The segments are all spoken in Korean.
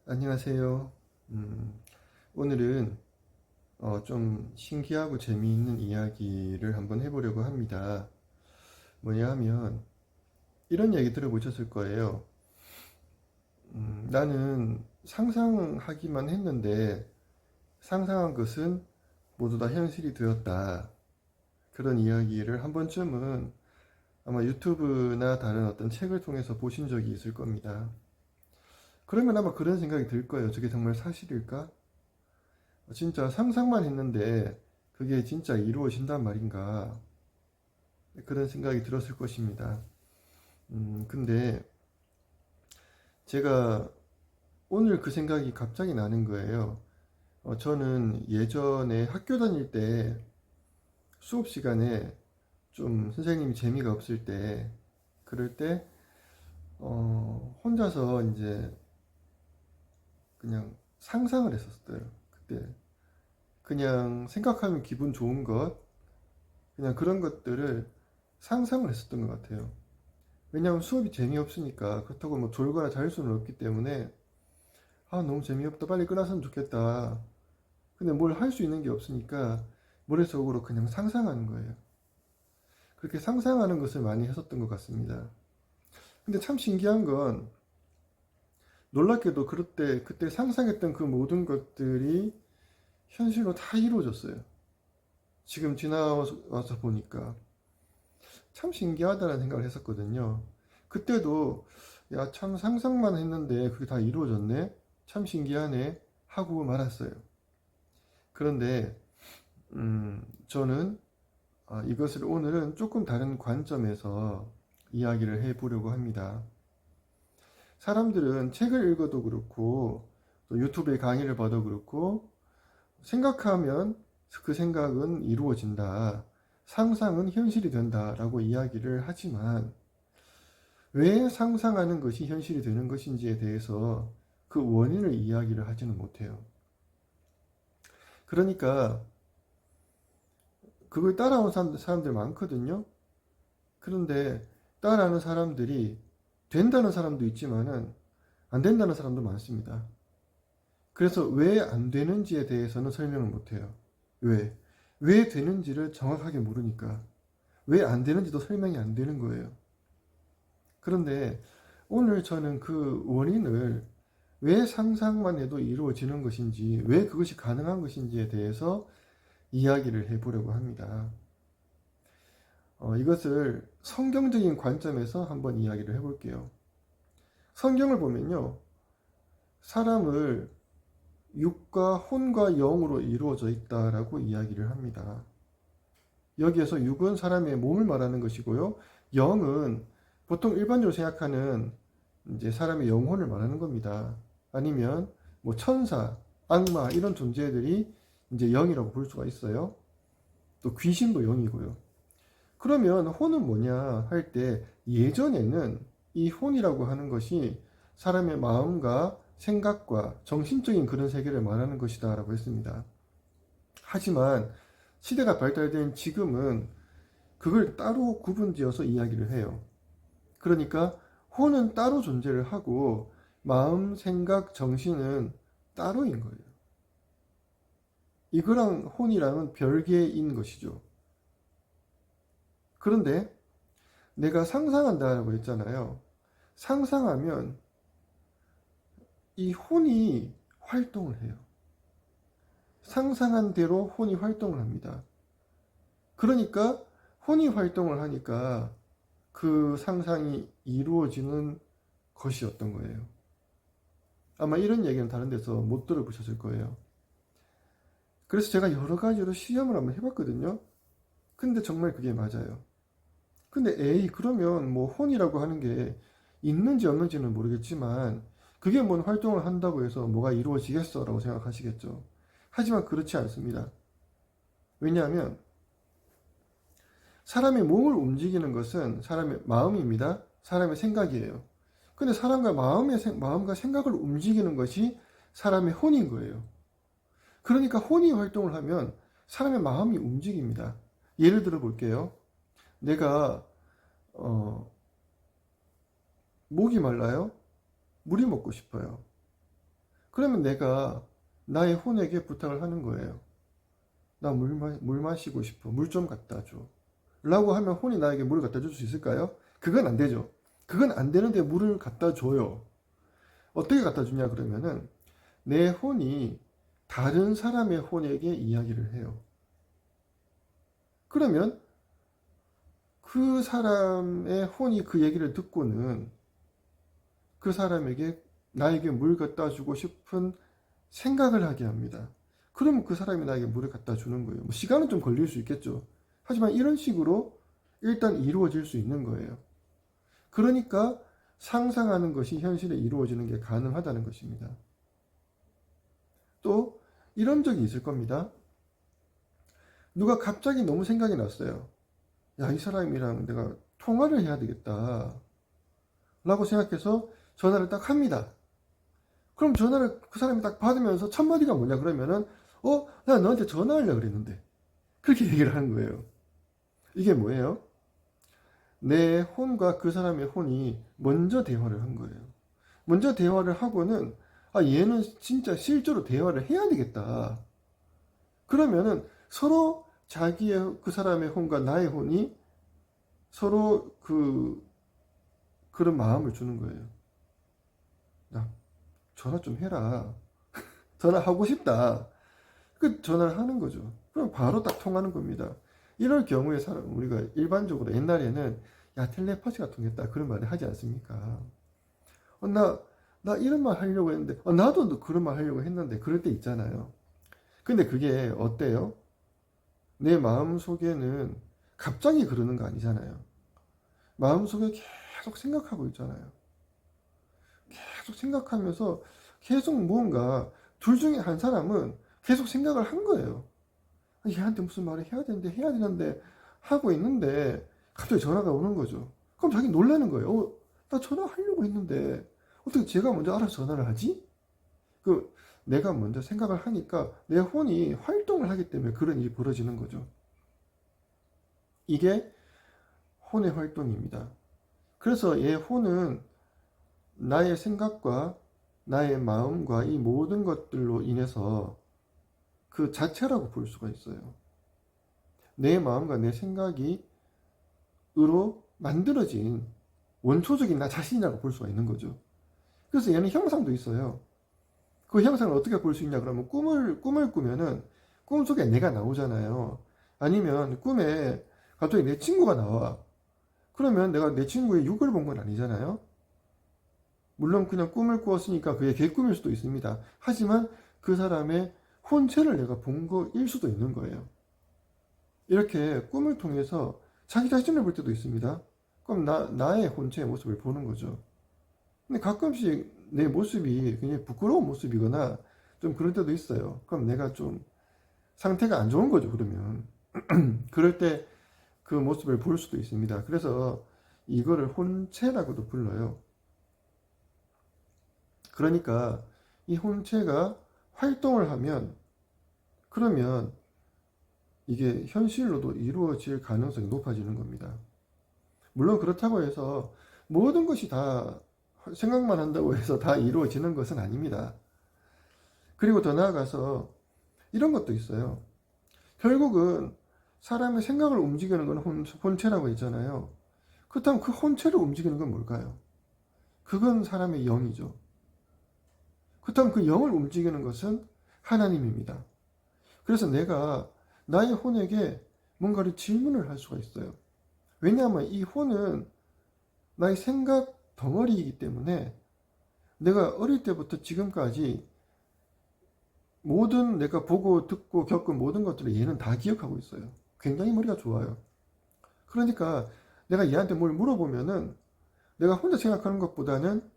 안녕하세요. 오늘은 좀 신기하고 재미있는 이야기를 한번 해보려고 합니다. 뭐냐 하면 이런 얘기 들어보셨을 거예요. 나는 상상하기만 했는데 상상한 것은 모두 다 현실이 되었다. 그런 이야기를 한 번쯤은 아마 유튜브나 다른 어떤 책을 통해서 보신 적이 있을 겁니다. 그러면 아마 그런 생각이 들 거예요. 저게 정말 사실일까? 진짜 상상만 했는데 그게 진짜 이루어진단 말인가 그런 생각이 들었을 것입니다. 근데 제가 오늘 그 생각이 갑자기 나는 거예요. 저는 예전에 학교 다닐 때 수업 시간에 좀 선생님이 재미가 없을 때 그럴 때 혼자서 이제 그냥 상상을 했었어요. 그때 그냥 생각하면 기분 좋은 것 그냥 그런 것들을 상상을 했었던 것 같아요. 왜냐하면 수업이 재미없으니까 그렇다고 뭐 졸거나 잘 수는 없기 때문에 너무 재미없다 빨리 끝났으면 좋겠다. 근데 뭘 할 수 있는 게 없으니까 머릿속으로 그냥 상상하는 거예요. 그렇게 상상하는 것을 많이 했었던 것 같습니다. 근데 참 신기한 건 놀랍게도 그때 상상했던 그 모든 것들이 현실로 다 이루어졌어요. 지금 지나와서 보니까 참 신기하다는 생각을 했었거든요. 그때도 야, 참 상상만 했는데 그게 다 이루어졌네? 참 신기하네? 하고 말았어요. 그런데 저는 이것을 오늘은 조금 다른 관점에서 이야기를 해보려고 합니다. 사람들은 책을 읽어도 그렇고 또 유튜브에 강의를 봐도 그렇고 생각하면 그 생각은 이루어진다. 상상은 현실이 된다라고 이야기를 하지만 왜 상상하는 것이 현실이 되는 것인지에 대해서 그 원인을 이야기를 하지는 못해요. 그러니까 그걸 따라온 사람들 많거든요. 그런데 따라하는 사람들이 된다는 사람도 있지만은 안 된다는 사람도 많습니다. 그래서 왜 안 되는지에 대해서는 설명을 못해요. 왜? 왜 되는지를 정확하게 모르니까. 왜 안 되는지도 설명이 안 되는 거예요. 그런데 오늘 저는 그 원인을 왜 상상만 해도 이루어지는 것인지, 왜 그것이 가능한 것인지에 대해서 이야기를 해보려고 합니다. 이것을 성경적인 관점에서 한번 이야기를 해볼게요. 성경을 보면요. 사람을 육과 혼과 영으로 이루어져 있다라고 이야기를 합니다. 여기에서 육은 사람의 몸을 말하는 것이고요. 영은 보통 일반적으로 생각하는 이제 사람의 영혼을 말하는 겁니다. 아니면 뭐 천사, 악마 이런 존재들이 이제 영이라고 볼 수가 있어요. 또 귀신도 영이고요. 그러면 혼은 뭐냐 할 때 예전에는 이 혼이라고 하는 것이 사람의 마음과 생각과 정신적인 그런 세계를 말하는 것이다 라고 했습니다. 하지만 시대가 발달된 지금은 그걸 따로 구분지어서 이야기를 해요. 그러니까 혼은 따로 존재를 하고 마음, 생각, 정신은 따로인 거예요. 이거랑 혼이랑은 별개인 것이죠. 그런데 내가 상상한다고 했잖아요. 상상하면 이 혼이 활동을 해요. 상상한 대로 혼이 활동을 합니다. 그러니까 혼이 활동을 하니까 그 상상이 이루어지는 것이었던 거예요. 아마 이런 얘기는 다른 데서 못 들어보셨을 거예요. 그래서 제가 여러 가지로 시험을 한번 해봤거든요. 근데 정말 그게 맞아요. 근데 에이 그러면 뭐 혼이라고 하는 게 있는지 없는지는 모르겠지만 그게 뭔 활동을 한다고 해서 뭐가 이루어지겠어 라고 생각하시겠죠. 하지만 그렇지 않습니다. 왜냐하면 사람의 몸을 움직이는 것은 사람의 마음입니다. 사람의 생각이에요. 근데 마음과 생각을 움직이는 것이 사람의 혼인 거예요. 그러니까 혼이 활동을 하면 사람의 마음이 움직입니다. 예를 들어 볼게요. 내가 목이 말라요? 물이 먹고 싶어요. 그러면 내가 나의 혼에게 부탁을 하는 거예요. 나 물 마시고 싶어. 물 좀 갖다 줘. 라고 하면 혼이 나에게 물을 갖다 줄 수 있을까요? 그건 안 되죠. 그건 안 되는데 물을 갖다 줘요. 어떻게 갖다 주냐 그러면은 내 혼이 다른 사람의 혼에게 이야기를 해요. 그러면 그 사람의 혼이 그 얘기를 듣고는 그 사람에게 나에게 물 갖다 주고 싶은 생각을 하게 합니다. 그러면 그 사람이 나에게 물을 갖다 주는 거예요. 뭐 시간은 좀 걸릴 수 있겠죠. 하지만 이런 식으로 일단 이루어질 수 있는 거예요. 그러니까 상상하는 것이 현실에 이루어지는 게 가능하다는 것입니다. 또 이런 적이 있을 겁니다. 누가 갑자기 너무 생각이 났어요. 야, 이 사람이랑 내가 통화를 해야 되겠다 라고 생각해서 전화를 딱 합니다. 그럼 전화를 그 사람이 딱 받으면서 첫 마디가 뭐냐 그러면은 나 너한테 전화하려고 그랬는데, 그렇게 얘기를 하는 거예요. 이게 뭐예요? 내 혼과 그 사람의 혼이 먼저 대화를 한 거예요. 먼저 대화를 하고는 얘는 진짜 실제로 대화를 해야 되겠다. 그러면은 서로 자기의 그 사람의 혼과 나의 혼이 서로 그런 마음을 주는 거예요. 야, 전화 좀 해라. 전화하고 싶다. 그 전화를 하는 거죠. 그럼 바로 딱 통하는 겁니다. 이럴 경우에 우리가 일반적으로 옛날에는 야, 텔레파시가 통했다 그런 말을 하지 않습니까? 나 이런 말 하려고 했는데 나도 그런 말 하려고 했는데 그럴 때 있잖아요. 근데 그게 어때요? 내 마음속에는 갑자기 그러는 거 아니잖아요. 마음속에 계속 생각하고 있잖아요. 계속 생각하면서 계속 무언가 둘 중에 한 사람은 계속 생각을 한 거예요. 얘한테 무슨 말을 해야 되는데 하고 있는데 갑자기 전화가 오는 거죠. 그럼 자기 놀라는 거예요. 나 전화하려고 했는데 어떻게 제가 먼저 알아서 전화를 하지? 내가 먼저 생각을 하니까 내 혼이 활동을 하기 때문에 그런 일이 벌어지는 거죠. 이게 혼의 활동입니다. 그래서 얘 혼은 나의 생각과 나의 마음과 이 모든 것들로 인해서 그 자체라고 볼 수가 있어요. 내 마음과 내 생각이 으로 만들어진 원초적인 나 자신이라고 볼 수가 있는 거죠. 그래서 얘는 형상도 있어요. 그 형상을 어떻게 볼 수 있냐 그러면 꿈을 꾸면은 꿈속에 내가 나오잖아요. 아니면 꿈에 갑자기 내 친구가 나와. 그러면 내가 내 친구의 육을 본 건 아니잖아요. 물론 그냥 꿈을 꾸었으니까 그게 개꿈일 수도 있습니다. 하지만 그 사람의 혼체를 내가 본 거일 수도 있는 거예요. 이렇게 꿈을 통해서 자기 자신을 볼 때도 있습니다. 그럼 나의 혼체의 모습을 보는 거죠. 근데 가끔씩 내 모습이 굉장히 부끄러운 모습이거나 좀 그럴 때도 있어요. 그럼 내가 좀 상태가 안 좋은 거죠, 그러면. 그럴 때 그 모습을 볼 수도 있습니다. 그래서 이거를 혼체라고도 불러요. 그러니까 이 혼체가 활동을 하면 그러면 이게 현실로도 이루어질 가능성이 높아지는 겁니다. 물론 그렇다고 해서 모든 것이 다 생각만 한다고 해서 다 이루어지는 것은 아닙니다. 그리고 더 나아가서 이런 것도 있어요. 결국은 사람의 생각을 움직이는 건 혼체라고 했잖아요. 그렇다면 그 혼체를 움직이는 건 뭘까요? 그건 사람의 영이죠. 그렇다면 그 영을 움직이는 것은 하나님입니다. 그래서 내가 나의 혼에게 뭔가를 질문을 할 수가 있어요. 왜냐하면 이 혼은 나의 생각 덩어리이기 때문에 내가 어릴 때부터 지금까지 모든 내가 보고 듣고 겪은 모든 것들을 얘는 다 기억하고 있어요. 굉장히 머리가 좋아요. 그러니까 내가 얘한테 뭘 물어보면은 내가 혼자 생각하는 것보다는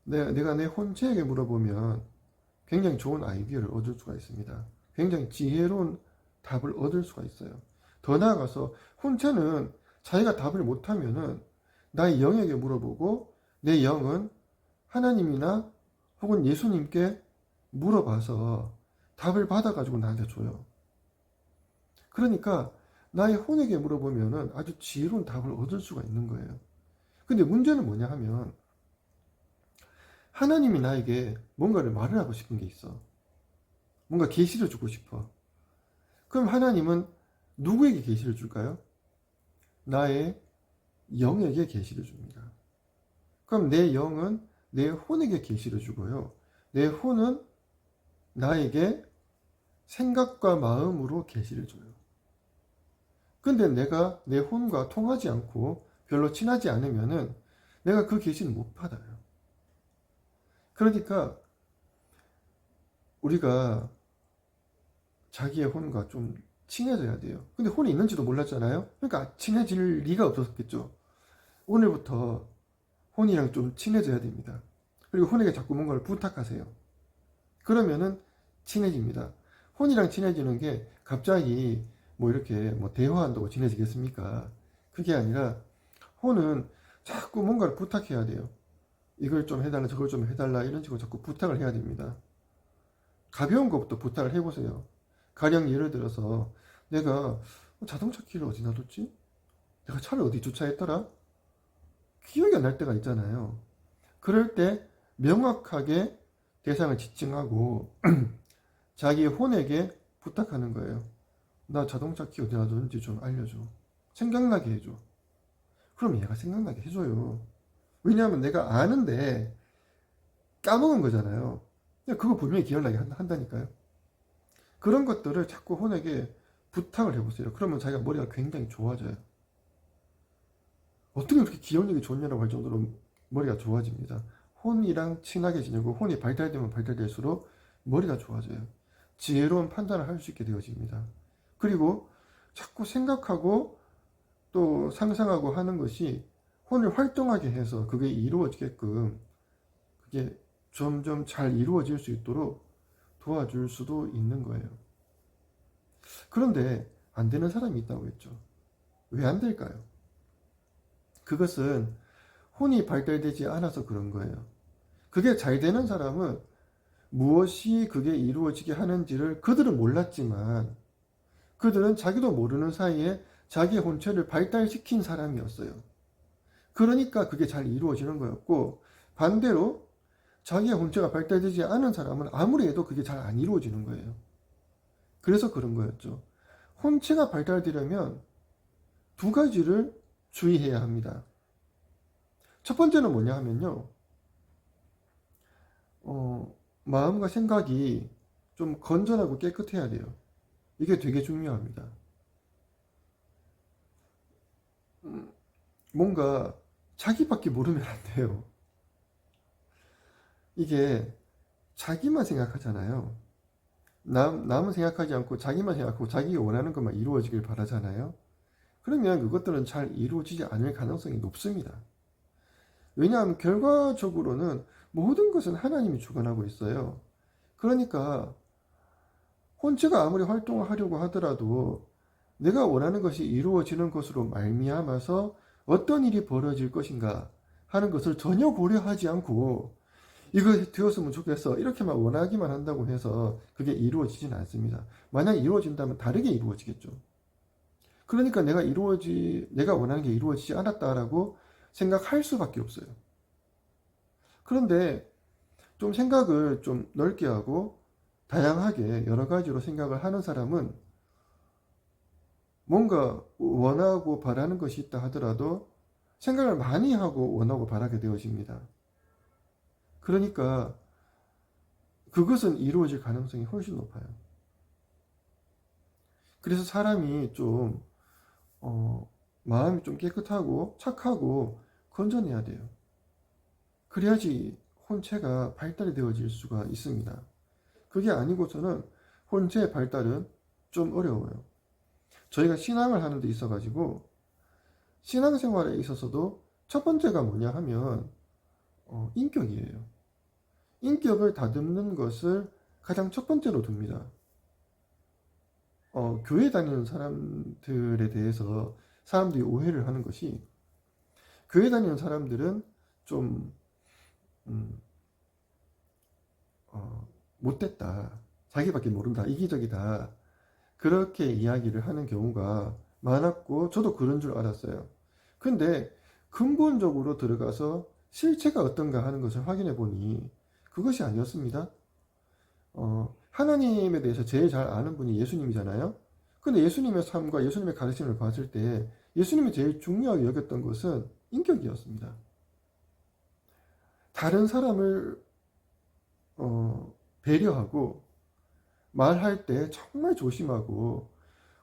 내가 내 혼체에게 물어보면 굉장히 좋은 아이디어를 얻을 수가 있습니다. 굉장히 지혜로운 답을 얻을 수가 있어요. 더 나아가서 혼체는 자기가 답을 못하면은 나의 영에게 물어보고 내 영은 하나님이나 혹은 예수님께 물어봐서 답을 받아가지고 나한테 줘요. 그러니까 나의 혼에게 물어보면은 아주 지혜로운 답을 얻을 수가 있는 거예요. 근데 문제는 뭐냐 하면 하나님이 나에게 뭔가를 말을 하고 싶은 게 있어. 뭔가 계시를 주고 싶어. 그럼 하나님은 누구에게 계시를 줄까요? 나의 영에게 계시를 줍니다. 그럼 내 영은 내 혼에게 계시를 주고요. 내 혼은 나에게 생각과 마음으로 계시를 줘요. 근데 내가 내 혼과 통하지 않고 별로 친하지 않으면은 내가 그 계시를 못 받아요. 그러니까 우리가 자기의 혼과 좀 친해져야 돼요. 근데 혼이 있는지도 몰랐잖아요. 그러니까 친해질 리가 없었겠죠. 오늘부터 혼이랑 좀 친해져야 됩니다. 그리고 혼에게 자꾸 뭔가를 부탁하세요. 그러면은 친해집니다. 혼이랑 친해지는 게 갑자기 뭐 이렇게 뭐 대화한다고 친해지겠습니까? 그게 아니라 혼은 자꾸 뭔가를 부탁해야 돼요. 이걸 좀 해달라, 저걸 좀 해달라, 이런 식으로 자꾸 부탁을 해야 됩니다. 가벼운 것부터 부탁을 해보세요. 가령 예를 들어서 내가 자동차 키를 어디 놔뒀지? 내가 차를 어디 주차했더라? 기억이 안 날 때가 있잖아요. 그럴 때 명확하게 대상을 지칭하고 자기의 혼에게 부탁하는 거예요. 나 자동차 키 어디 놔뒀는지 좀 알려줘. 생각나게 해줘. 그럼 얘가 생각나게 해줘요. 왜냐하면 내가 아는데 까먹은 거잖아요. 그거 분명히 기억나게 한다니까요. 그런 것들을 자꾸 혼에게 부탁을 해보세요. 그러면 자기가 머리가 굉장히 좋아져요. 어떻게 그렇게 기억력이 좋냐라고 할 정도로 머리가 좋아집니다. 혼이랑 친하게 지내고 혼이 발달되면 발달될수록 머리가 좋아져요. 지혜로운 판단을 할 수 있게 되어집니다. 그리고 자꾸 생각하고 또 상상하고 하는 것이 혼을 활동하게 해서 그게 이루어지게끔 그게 점점 잘 이루어질 수 있도록 도와줄 수도 있는 거예요. 그런데 안 되는 사람이 있다고 했죠. 왜 안 될까요? 그것은 혼이 발달되지 않아서 그런 거예요. 그게 잘 되는 사람은 무엇이 그게 이루어지게 하는지를 그들은 몰랐지만 그들은 자기도 모르는 사이에 자기의 혼체를 발달시킨 사람이었어요. 그러니까 그게 잘 이루어지는 거였고 반대로 자기의 혼체가 발달되지 않은 사람은 아무리 해도 그게 잘 안 이루어지는 거예요. 그래서 그런 거였죠. 혼체가 발달되려면 두 가지를 주의해야 합니다. 첫 번째는 뭐냐 하면요. 마음과 생각이 좀 건전하고 깨끗해야 돼요. 이게 되게 중요합니다. 뭔가 자기밖에 모르면 안 돼요. 이게 자기만 생각하잖아요. 남은 생각하지 않고 자기만 생각하고 자기가 원하는 것만 이루어지길 바라잖아요. 그러면 그것들은 잘 이루어지지 않을 가능성이 높습니다. 왜냐하면 결과적으로는 모든 것은 하나님이 주관하고 있어요. 그러니까 혼체가 아무리 활동을 하려고 하더라도 내가 원하는 것이 이루어지는 것으로 말미암아서 어떤 일이 벌어질 것인가 하는 것을 전혀 고려하지 않고 이거 되었으면 좋겠어 이렇게만 원하기만 한다고 해서 그게 이루어지진 않습니다. 만약 이루어진다면 다르게 이루어지겠죠. 그러니까 내가 원하는 게 이루어지지 않았다라고 생각할 수밖에 없어요. 그런데 좀 생각을 좀 넓게 하고 다양하게 여러 가지로 생각을 하는 사람은 뭔가 원하고 바라는 것이 있다 하더라도 생각을 많이 하고 원하고 바라게 되어집니다. 그러니까 그것은 이루어질 가능성이 훨씬 높아요. 그래서 사람이 좀 마음이 좀 깨끗하고 착하고 건전해야 돼요. 그래야지 혼체가 발달이 되어질 수가 있습니다. 그게 아니고서는 혼체의 발달은 좀 어려워요. 저희가 신앙을 하는 데 있어가지고 신앙생활에 있어서도 첫 번째가 뭐냐 하면 인격이에요. 인격을 다듬는 것을 가장 첫 번째로 둡니다. 교회 다니는 사람들에 대해서 사람들이 오해를 하는 것이 교회 다니는 사람들은 좀 못됐다, 자기밖에 모른다, 이기적이다 그렇게 이야기를 하는 경우가 많았고 저도 그런 줄 알았어요. 근데 근본적으로 들어가서 실체가 어떤가 하는 것을 확인해 보니 그것이 아니었습니다. 하나님에 대해서 제일 잘 아는 분이 예수님이잖아요. 근데 예수님의 삶과 예수님의 가르침을 봤을 때 예수님이 제일 중요하게 여겼던 것은 인격이었습니다. 다른 사람을 배려하고 말할 때 정말 조심하고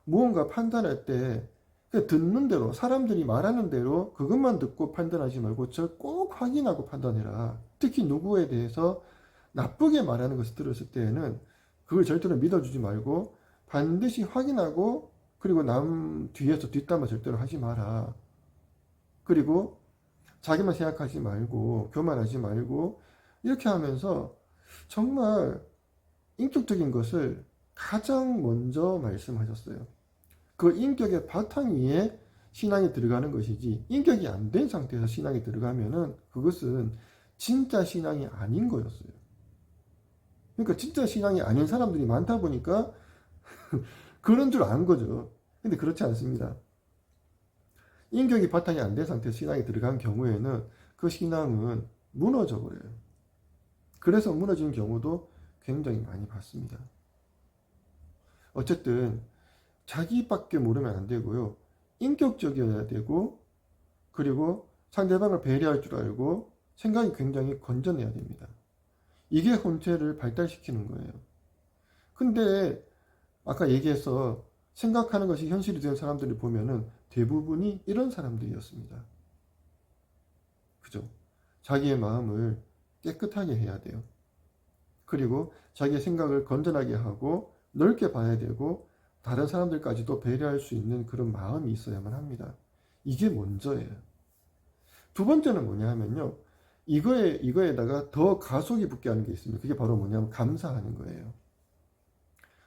무언가 판단할 때 듣는 대로 사람들이 말하는 대로 그것만 듣고 판단하지 말고 저 꼭 확인하고 판단해라. 특히 누구에 대해서 나쁘게 말하는 것을 들었을 때에는 그걸 절대로 믿어주지 말고 반드시 확인하고 그리고 남 뒤에서 뒷담화 절대로 하지 마라. 그리고 자기만 생각하지 말고 교만하지 말고 이렇게 하면서 정말 인격적인 것을 가장 먼저 말씀하셨어요. 그 인격의 바탕 위에 신앙이 들어가는 것이지 인격이 안 된 상태에서 신앙이 들어가면은 그것은 진짜 신앙이 아닌 거였어요. 그러니까 진짜 신앙이 아닌 사람들이 많다 보니까 그런 줄 안 거죠. 근데 그렇지 않습니다. 인격이 바탕이 안 된 상태에서 신앙이 들어간 경우에는 그 신앙은 무너져 버려요. 그래서 무너지는 경우도 굉장히 많이 봤습니다. 어쨌든 자기밖에 모르면 안 되고요. 인격적이어야 되고 그리고 상대방을 배려할 줄 알고 생각이 굉장히 건전해야 됩니다. 이게 혼체를 발달시키는 거예요. 근데 아까 얘기해서 생각하는 것이 현실이 된 사람들을 보면은 대부분이 이런 사람들이었습니다. 그죠? 자기의 마음을 깨끗하게 해야 돼요. 그리고 자기의 생각을 건전하게 하고 넓게 봐야 되고 다른 사람들까지도 배려할 수 있는 그런 마음이 있어야만 합니다. 이게 먼저예요. 두 번째는 뭐냐 하면요. 이거에다가 더 가속이 붙게 하는 게 있습니다. 그게 바로 뭐냐면 감사하는 거예요.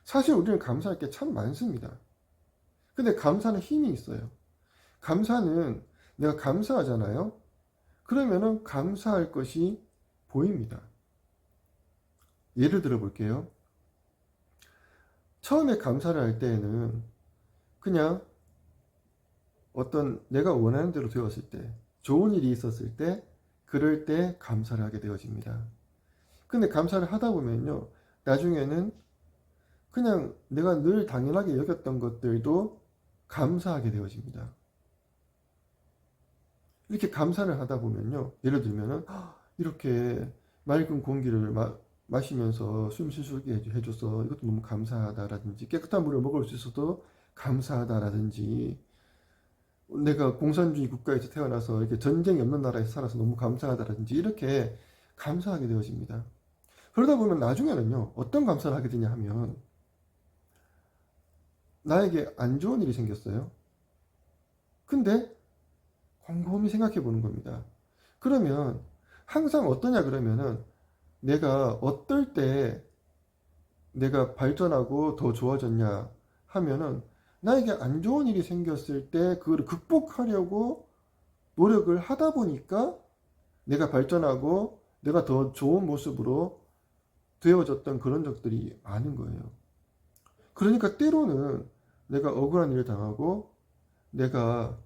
사실 우리는 감사할 게 참 많습니다. 근데 감사는 힘이 있어요. 감사는 내가 감사하잖아요. 그러면은 감사할 것이 보입니다. 예를 들어 볼게요. 처음에 감사를 할 때에는 그냥 어떤 내가 원하는 대로 되었을 때, 좋은 일이 있었을 때, 그럴 때 감사를 하게 되어집니다. 근데 감사를 하다 보면요, 나중에는 그냥 내가 늘 당연하게 여겼던 것들도 감사하게 되어집니다. 이렇게 감사를 하다 보면요, 예를 들면은 이렇게 맑은 공기를 마시면서 숨 쉴 수 있게 해줘서 이것도 너무 감사하다라든지 깨끗한 물을 먹을 수 있어도 감사하다라든지 내가 공산주의 국가에서 태어나서 이렇게 전쟁이 없는 나라에서 살아서 너무 감사하다라든지 이렇게 감사하게 되어집니다. 그러다 보면 나중에는요, 어떤 감사를 하게 되냐 하면 나에게 안 좋은 일이 생겼어요. 근데 곰곰이 생각해 보는 겁니다. 그러면 항상 어떠냐 그러면은 내가 어떨 때 내가 발전하고 더 좋아졌냐 하면은 나에게 안 좋은 일이 생겼을 때 그거를 극복하려고 노력을 하다 보니까 내가 발전하고 내가 더 좋은 모습으로 되어졌던 그런 적들이 많은 거예요. 그러니까 때로는 내가 억울한 일을 당하고 내가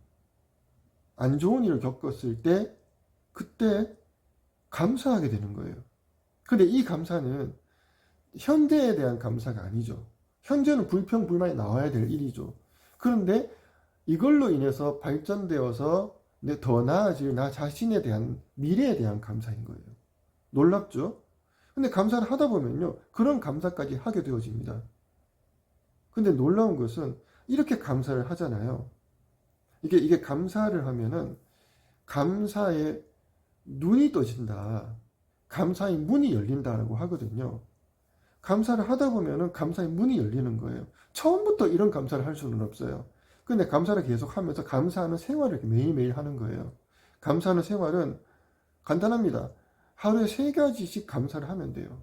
안 좋은 일을 겪었을 때 그때 감사하게 되는 거예요. 근데 이 감사는 현재에 대한 감사가 아니죠. 현재는 불평불만이 나와야 될 일이죠. 그런데 이걸로 인해서 발전되어서 더 나아질 나 자신에 대한 미래에 대한 감사인 거예요. 놀랍죠? 근데 감사를 하다 보면요, 그런 감사까지 하게 되어집니다. 근데 놀라운 것은 이렇게 감사를 하잖아요. 이게 감사를 하면은 감사의 눈이 떠진다. 감사의 문이 열린다라고 하거든요. 감사를 하다 보면은 감사의 문이 열리는 거예요. 처음부터 이런 감사를 할 수는 없어요. 근데 감사를 계속 하면서 감사하는 생활을 매일매일 하는 거예요. 감사하는 생활은 간단합니다. 하루에 3가지씩 감사를 하면 돼요.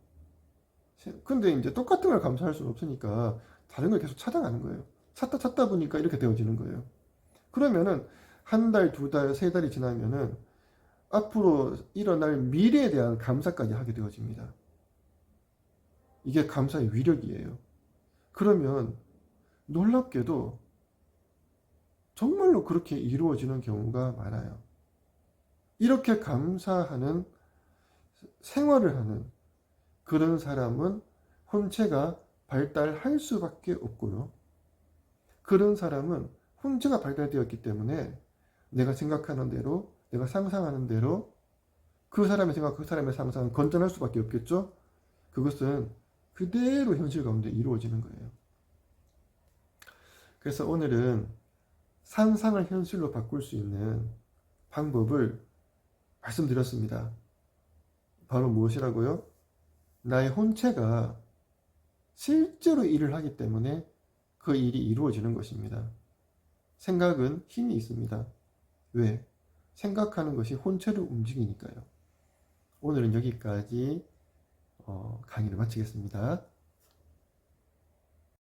근데 이제 똑같은 걸 감사할 수는 없으니까 다른 걸 계속 찾아가는 거예요. 찾다 보니까 이렇게 되어지는 거예요. 그러면은 1달, 2달, 3달이 지나면은 앞으로 일어날 미래에 대한 감사까지 하게 되어집니다. 이게 감사의 위력이에요. 그러면 놀랍게도 정말로 그렇게 이루어지는 경우가 많아요. 이렇게 감사하는 생활을 하는 그런 사람은 혼체가 발달할 수밖에 없고요. 그런 사람은 혼체가 발달되었기 때문에 내가 생각하는 대로, 내가 상상하는 대로 그 사람의 생각, 그 사람의 상상은 건전할 수밖에 없겠죠? 그것은 그대로 현실 가운데 이루어지는 거예요. 그래서 오늘은 상상을 현실로 바꿀 수 있는 방법을 말씀드렸습니다. 바로 무엇이라고요? 나의 혼체가 실제로 일을 하기 때문에 그 일이 이루어지는 것입니다. 생각은 힘이 있습니다. 왜? 생각하는 것이 혼체를 움직이니까요. 오늘은 여기까지 강의를 마치겠습니다.